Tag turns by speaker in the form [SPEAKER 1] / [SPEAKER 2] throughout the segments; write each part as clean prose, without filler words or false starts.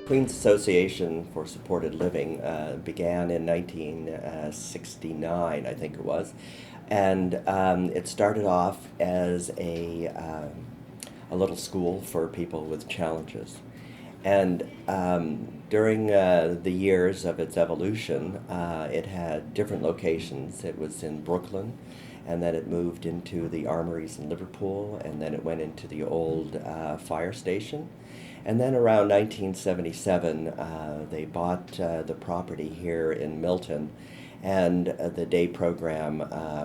[SPEAKER 1] Queen's Association for Supported Living began in 1969, I think it was, and it started off as a little school for people with challenges. And during the years of its evolution, it had different locations. It was in Brooklyn, and then it moved into the armories in Liverpool, and then it went into the old fire station. And then around 1977, they bought the property here in Milton, and the day program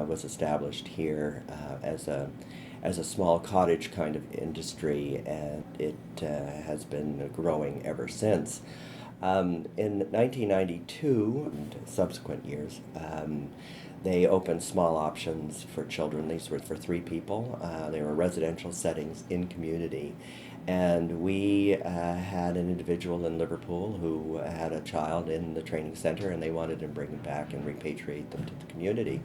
[SPEAKER 1] was established here as a small cottage kind of industry, and it has been growing ever since. In 1992 and subsequent years, they opened small options for children. These were for 3 people. They were residential settings in community. And we had an individual in Liverpool who had a child in the training center, and they wanted to bring them back and repatriate them to the community.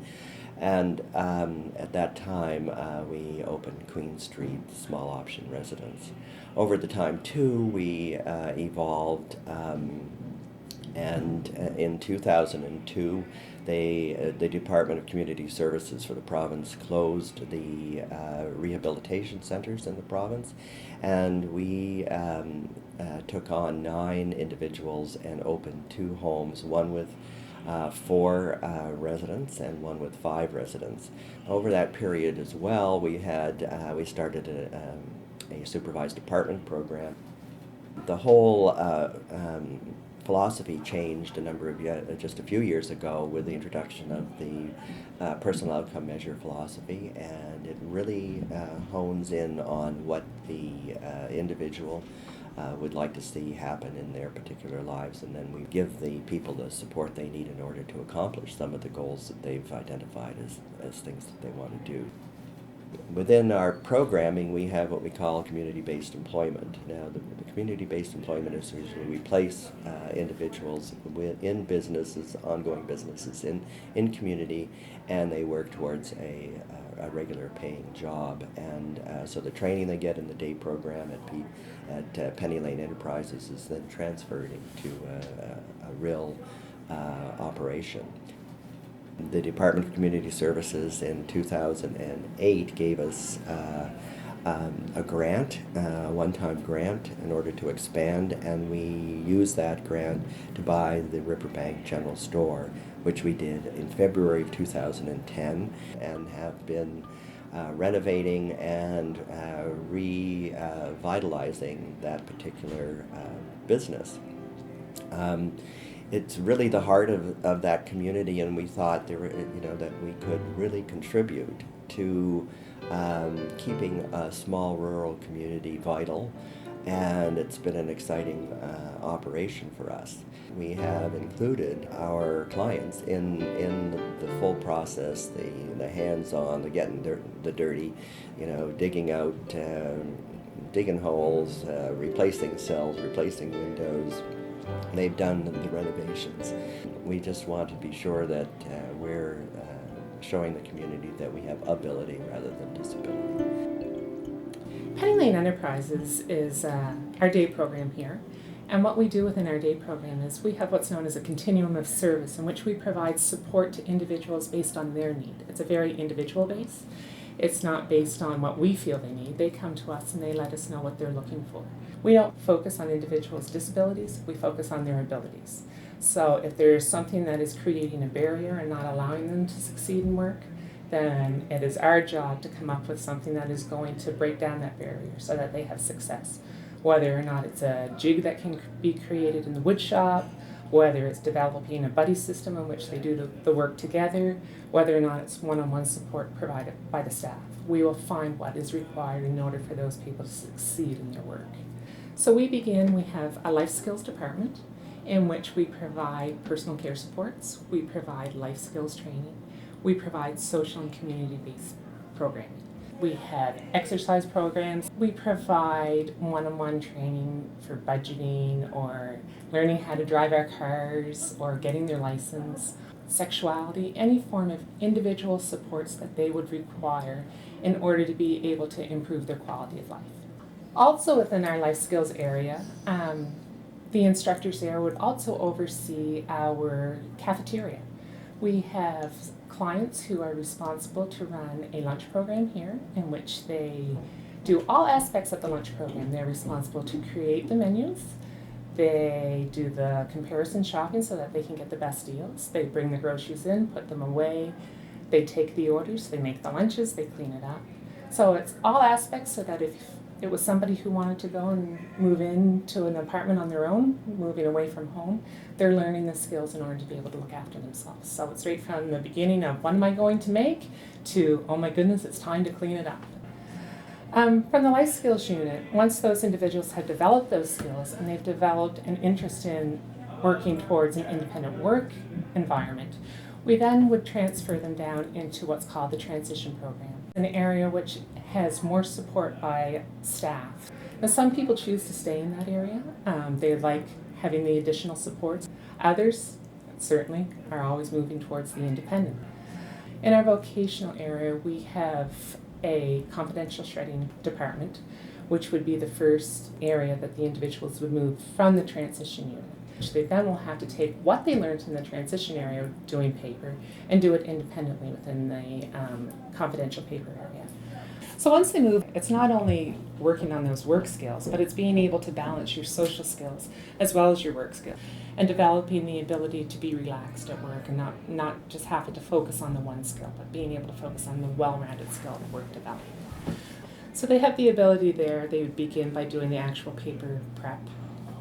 [SPEAKER 1] And at that time, we opened Queen Street Small Option Residence. Over the time, too, we evolved, and in 2002, the Department of Community Services for the province closed the rehabilitation centers in the province, and we took on 9 individuals and opened 2 homes, one with 4 residents and one with 5 residents. Over that period as well, we started a supervised apartment program. The whole philosophy changed just a few years ago with the introduction of the personal outcome measure philosophy, and it really hones in on what the individual would like to see happen in their particular lives, and then we give the people the support they need in order to accomplish some of the goals that they've identified as things that they want to do. Within our programming, we have what we call community-based employment. Now, the community-based employment is usually we place individuals in businesses, ongoing businesses, in community, and they work towards a regular paying job. And so the training they get in the day program at Penny Lane Enterprises is then transferred into a real operation. The Department of Community Services in 2008 gave us a grant, a one-time grant, in order to expand, and we used that grant to buy the Riverbank General Store, which we did in February of 2010, and have been renovating and revitalizing that particular business. It's really the heart of that community, and we thought that we could really contribute to keeping a small rural community vital, and it's been an exciting operation for us. We have included our clients in the full process, the hands-on, the getting the dirty, digging out, digging holes, replacing cells, replacing windows. They've done the renovations. We just want to be sure that we're showing the community that we have ability rather than disability.
[SPEAKER 2] Penny Lane Enterprises is our day program here. And what we do within our day program is we have what's known as a continuum of service, in which we provide support to individuals based on their need. It's a very individual base. It's not based on what we feel they need. They come to us and they let us know what they're looking for. We don't focus on individuals' disabilities, we focus on their abilities. So if there's something that is creating a barrier and not allowing them to succeed in work, then it is our job to come up with something that is going to break down that barrier so that they have success. Whether or not it's a jig that can be created in the wood shop, whether it's developing a buddy system in which they do the work together, whether or not it's one-on-one support provided by the staff. We will find what is required in order for those people to succeed in their work. So we have a life skills department in which we provide personal care supports, we provide life skills training, we provide social and community-based programming. We have exercise programs. We provide one-on-one training for budgeting or learning how to drive our cars or getting their license, sexuality, any form of individual supports that they would require in order to be able to improve their quality of life. Also within our life skills area, The instructors there would also oversee our cafeteria. We have clients who are responsible to run a lunch program here in which they do all aspects of the lunch program. They're responsible to create the menus. They do the comparison shopping so that they can get the best deals. They bring the groceries in, put them away. They take the orders, they make the lunches, they clean it up. So it's all aspects so that if it was somebody who wanted to go and move into an apartment on their own, moving away from home, they're learning the skills in order to be able to look after themselves. So it's right from the beginning of what am I going to make to, oh my goodness, it's time to clean it up. From the life skills unit, once those individuals have developed those skills and they've developed an interest in working towards an independent work environment, we then would transfer them down into what's called the transition program, an area which has more support by staff. Now, some people choose to stay in that area. They like having the additional supports. Others, certainly, are always moving towards the independent. In our vocational area, we have a confidential shredding department, which would be the first area that the individuals would move from the transition unit. They then will have to take what they learned in the transition area doing paper and do it independently within the confidential paper area. So once they move, it's not only working on those work skills, but it's being able to balance your social skills as well as your work skills and developing the ability to be relaxed at work and not just having to focus on the one skill, but being able to focus on the well-rounded skill of work development. So they have the ability there. They would begin by doing the actual paper prep,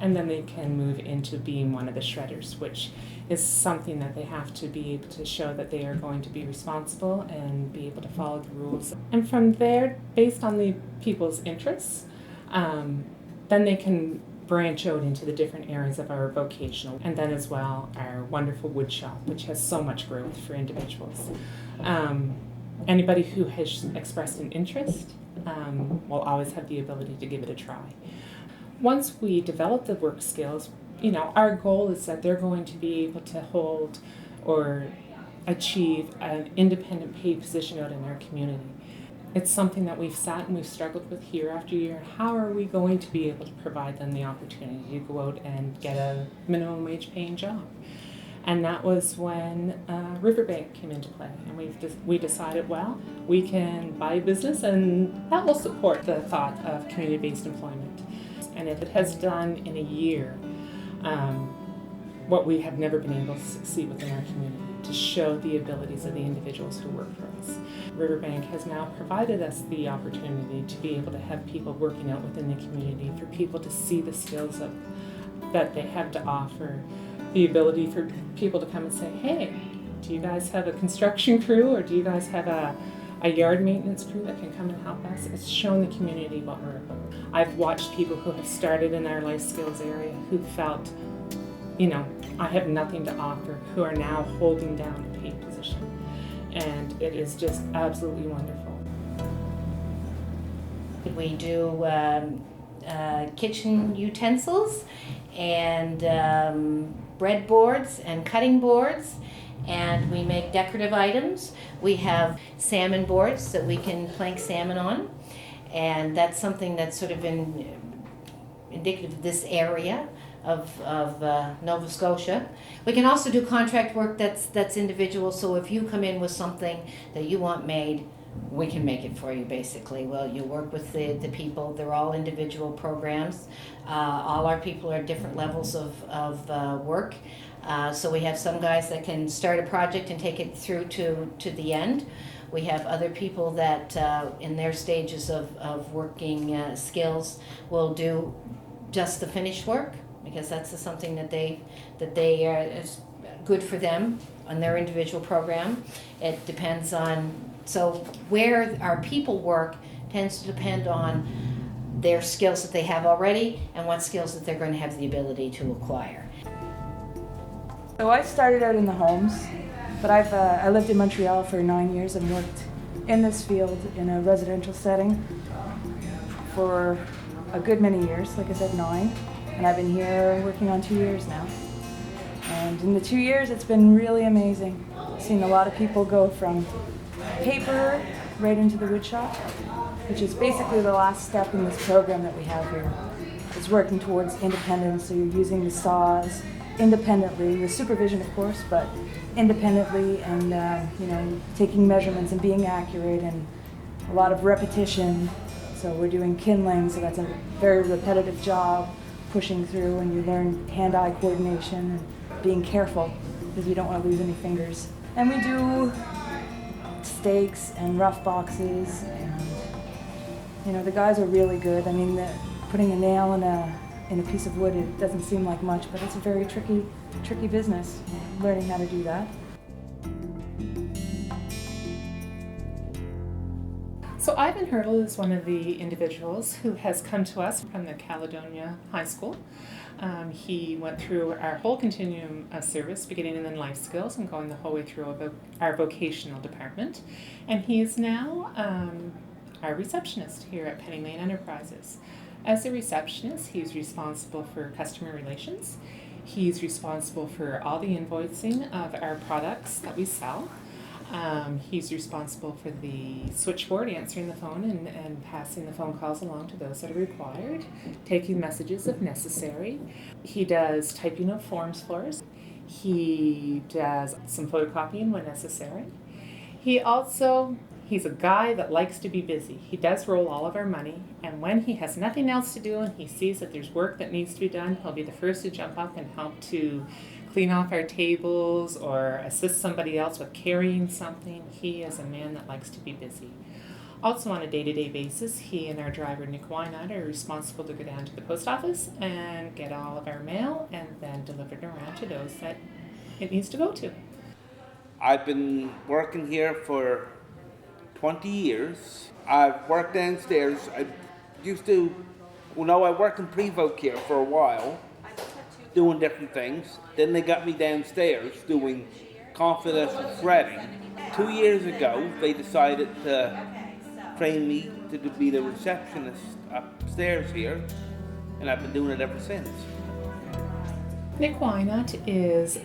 [SPEAKER 2] and then they can move into being one of the shredders, which is something that they have to be able to show that they are going to be responsible and be able to follow the rules. And from there, based on the people's interests, then they can branch out into the different areas of our vocational, and then as well our wonderful wood shop, which has so much growth for individuals. Anybody who has expressed an interest will always have the ability to give it a try. Once we develop the work skills, our goal is that they're going to be able to hold or achieve an independent paid position out in our community. It's something that we've sat and we've struggled with year after year. How are we going to be able to provide them the opportunity to go out and get a minimum wage paying job? And that was when Riverbank came into play. And we decided, well, we can buy a business and that will support the thought of community-based employment. And if it has done in a year what we have never been able to succeed within our community, to show the abilities of the individuals who work for us. Riverbank has now provided us the opportunity to be able to have people working out within the community, for people to see the skills that they have to offer, the ability for people to come and say, hey, do you guys have a construction crew, or do you guys have a yard maintenance crew that can come and help us? It's shown the community what we're about. I've watched people who have started in our life skills area who felt, I have nothing to offer, who are now holding down a paid position. And it is just absolutely wonderful.
[SPEAKER 3] We do kitchen utensils and bread boards and cutting boards, and we make decorative items. We have salmon boards that we can plank salmon on, and that's something that's sort of indicative of this area of Nova Scotia. We can also do contract work that's individual, so if you come in with something that you want made, we can make it for you basically. Well, you work with the people. They're all individual programs. All our people are different levels of work. So we have some guys that can start a project and take it through to the end. We have other people that in their stages of working skills will do just the finished work, because that's something that they is good for them on their individual program. It depends on, so where our people work tends to depend on their skills that they have already and what skills that they're going to have the ability to acquire.
[SPEAKER 4] So I started out in the homes, but I lived in Montreal for 9 years and worked in this field in a residential setting for a good many years, like I said, 9. And I've been here working on 2 years now. And in the 2 years, it's been really amazing. I've seen a lot of people go from paper right into the wood shop, which is basically the last step in this program that we have here. is working towards independence. So you're using the saws independently, with supervision of course, but independently, and taking measurements and being accurate, and a lot of repetition. So we're doing kindling, so that's a very repetitive job, pushing through, and you learn hand-eye coordination and being careful because you don't want to lose any fingers. And we do stakes and rough boxes, and the guys are really good. I mean, putting a nail in a piece of wood, it doesn't seem like much, but it's a very tricky business, learning how to do that.
[SPEAKER 2] So Ivan Hurdle is one of the individuals who has come to us from the Caledonia High School. He went through our whole continuum of service, beginning in life skills and going the whole way through our vocational department. And he is now our receptionist here at Penny Lane Enterprises. As a receptionist, he's responsible for customer relations. He's responsible for all the invoicing of our products that we sell. He's responsible for the switchboard, answering the phone and passing the phone calls along to those that are required, taking messages if necessary. He does typing of forms for us. He does some photocopying when necessary. He's a guy that likes to be busy. He does roll all of our money, and when he has nothing else to do and he sees that there's work that needs to be done, he'll be the first to jump up and help to clean off our tables or assist somebody else with carrying something. He is a man that likes to be busy. Also on a day-to-day basis, he and our driver Nick Wynot are responsible to go down to the post office and get all of our mail and then deliver it around to those that it needs to go to.
[SPEAKER 5] I've been working here for 20 years. I've worked downstairs. I worked in pre-voc here for a while, doing different things. Then they got me downstairs doing confidential threading. 2 years ago, they decided to train me to be the receptionist upstairs here, and I've been doing it ever since.
[SPEAKER 2] Nick Wynot is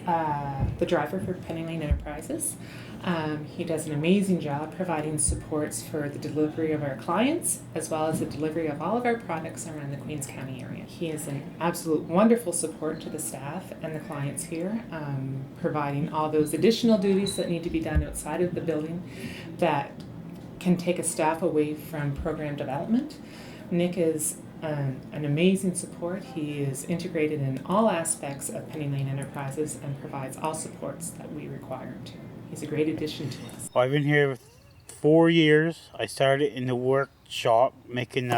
[SPEAKER 2] the driver for Penny Lane Enterprises. He does an amazing job providing supports for the delivery of our clients, as well as the delivery of all of our products around the Queens County area. He is an absolute wonderful support to the staff and the clients here, providing all those additional duties that need to be done outside of the building that can take a staff away from program development. Nick is an amazing support. He is integrated in all aspects of Penny Lane Enterprises and provides all supports that we require him to. He's a great addition to us.
[SPEAKER 6] Well, I've been here 4 years. I started in the workshop making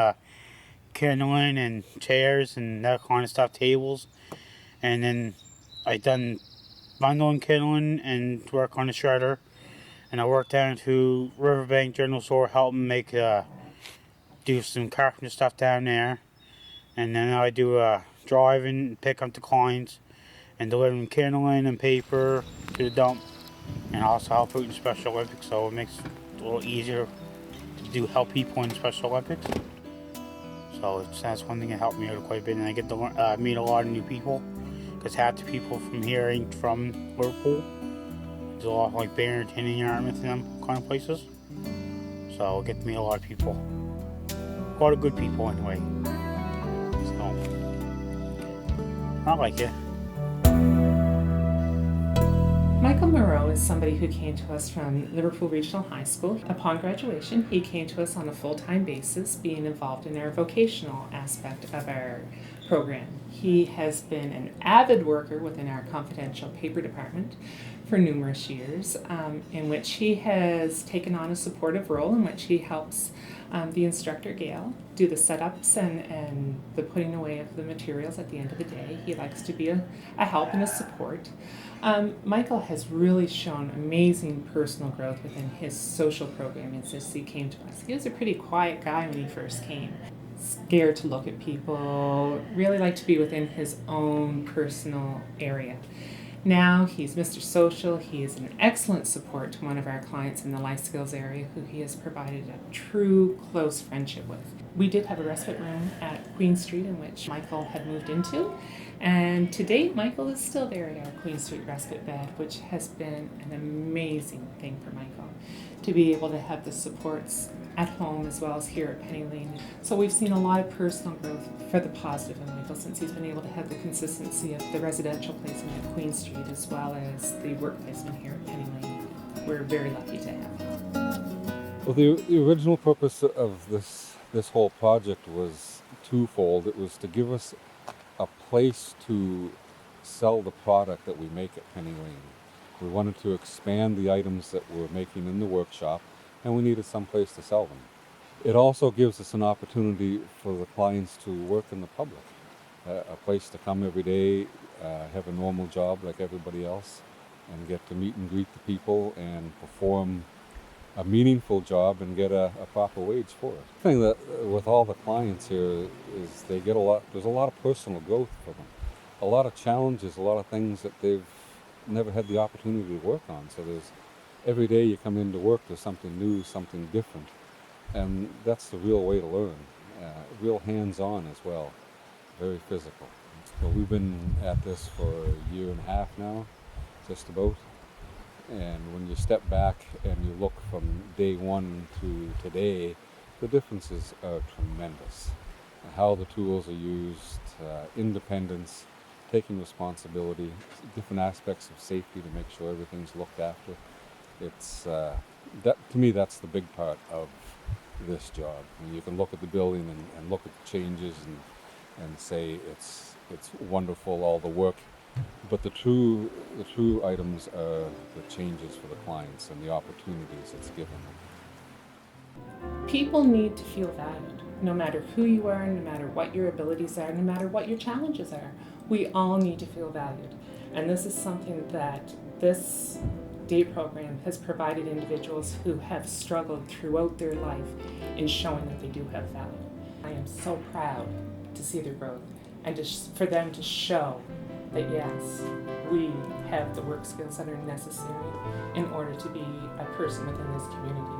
[SPEAKER 6] kindling and chairs and that kind of stuff, tables. And then I done bundling kindling and work on the shredder. And I worked down to Riverbank General Store, helping make do some carpenter stuff down there. And then I do driving, pick up the clients, and delivering kindling and paper to the dump. And also help out in Special Olympics, so it makes it a little easier to help people in Special Olympics. So that's one thing that helped me out quite a bit, and I get to meet a lot of new people, because half the people from here ain't from Liverpool. There's a lot of like Barrington and Yarmouth and them kind of places. So I get to meet a lot of people. A lot of good people anyway. So I like it.
[SPEAKER 2] Michael Moreau is somebody who came to us from Liverpool Regional High School. Upon graduation, he came to us on a full-time basis, being involved in our vocational aspect of our program. He has been an avid worker within our confidential paper department for numerous years, in which he has taken on a supportive role in which he helps the instructor, Gail, do the setups and the putting away of the materials at the end of the day. He likes to be a help and a support. Michael has really shown amazing personal growth within his social program since he came to us. He was a pretty quiet guy when he first came. Scared to look at people, really liked to be within his own personal area. Now he's Mr. Social. He is an excellent support to one of our clients in the life skills area who he has provided a true close friendship with. We did have a respite room at Queen Street in which Michael had moved into, and to date Michael is still there at our Queen Street respite bed, which has been an amazing thing for Michael to be able to have the supports at home as well as here at Penny Lane. So we've seen a lot of personal growth for the positive in Michael since he's been able to have the consistency of the residential placement at Queen Street as well as the work placement here at Penny Lane. We're very lucky to have him.
[SPEAKER 7] Well, the original purpose of this whole project was twofold. It was to give us a place to sell the product that we make at Penny Lane. We wanted to expand the items that we're making in the workshop, and we needed some place to sell them. It also gives us an opportunity for the clients to work in the public, a place to come every day, have a normal job like everybody else, and get to meet and greet the people and perform a meaningful job and get a proper wage for it. The thing that with all the clients here is they get there's a lot of personal growth for them. A lot of challenges, a lot of things that they've never had the opportunity to work on. So every day you come into work, there's something new, something different. And that's the real way to learn. Real hands-on as well, very physical. So we've been at this for a year and a half now, just about. And when you step back and you look from day one to today, the differences are tremendous. How the tools are used, independence, taking responsibility, different aspects of safety to make sure everything's looked after. It's that to me, that's the big part of this job. I mean, you can look at the building and look at the changes and say it's wonderful, all the work. But the true items are the changes for the clients and the opportunities it's given them.
[SPEAKER 2] People need to feel valued, no matter who you are, no matter what your abilities are, no matter what your challenges are. We all need to feel valued. And this is something that this day program has provided individuals who have struggled throughout their life in showing that they do have value. I am so proud to see their growth and for them to show that yes, we have the work skills that are necessary in order to be a person within this community.